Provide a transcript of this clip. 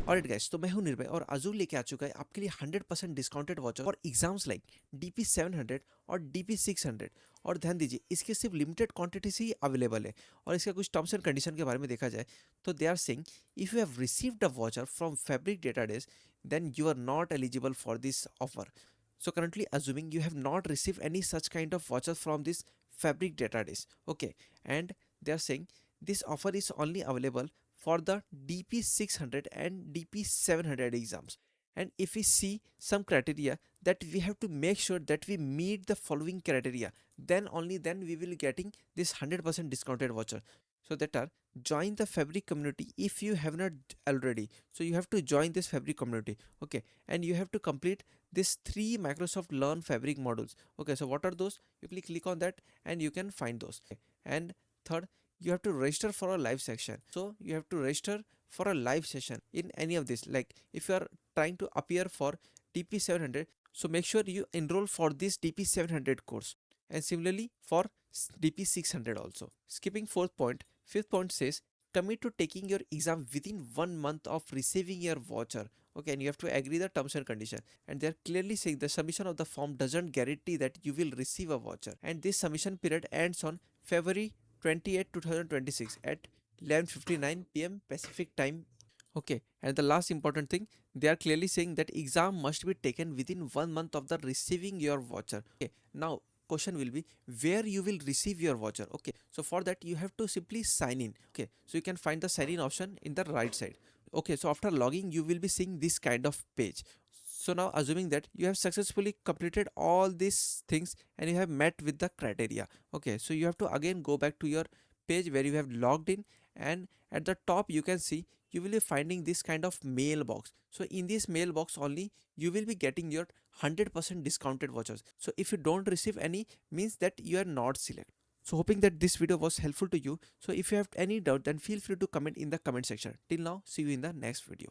Alright guys, तो मैं हूं निर्भय और अजूर लेके आ चुका है आपके लिए 100% discounted voucher for exams like DP 700 और DP 600। और ध्यान दीजिए, इसके सिर्फ लिमिटेड क्वांटिटीज ही अवेलेबल है। और इसका कुछ टर्म्स एंड कंडीशन के बारे में देखा जाए तो they are saying if you have received a voucher from fabric database then you are not eligible for this offer. So currently assuming you have not received any such kind of voucher from this fabric database, okay, and they are saying this offer is only available for the DP 600 and DP 700 exams. And if we see some criteria that we have to make sure that we meet the following criteria, then only then we will getting this 100% discounted voucher. So that are join the fabric community if you have not already. So you have to join this fabric community, okay, and you have to complete this three Microsoft Learn Fabric modules. Okay, so what are those? You click on that and you can find those. Okay. And third, you have to register for a live section. So you have to register for a live session in any of this. Like if you are trying to appear for DP 700, so make sure you enroll for this DP 700 course. And similarly for DP 600 also. Skipping fourth point, fifth point says commit to taking your exam within 1 month of receiving your voucher. Okay, and you have to agree the terms and condition. And they are clearly saying the submission of the form doesn't guarantee that you will receive a voucher. And this submission period ends on February 28, 2026 at 11:59 p.m. Pacific time. Okay, and the last important thing, they are clearly saying that exam must be taken within 1 month of the receiving your voucher. Okay, now question will be where you will receive your voucher. Okay, so for that you have to simply sign in. Okay, so you can find the sign in option in the right side. Okay, so after logging you will be seeing this kind of page. So now assuming that you have successfully completed all these things and you have met with the criteria, okay, so you have to again go back to your page where you have logged in, and at the top you can see you will be finding this kind of mailbox. So in this mailbox only you will be getting your 100% discounted vouchers. So if you don't receive any, means that you are not selected. So hoping that this video was helpful to you. So if you have any doubt then feel free to comment in the comment section. Till now, see you in the next video.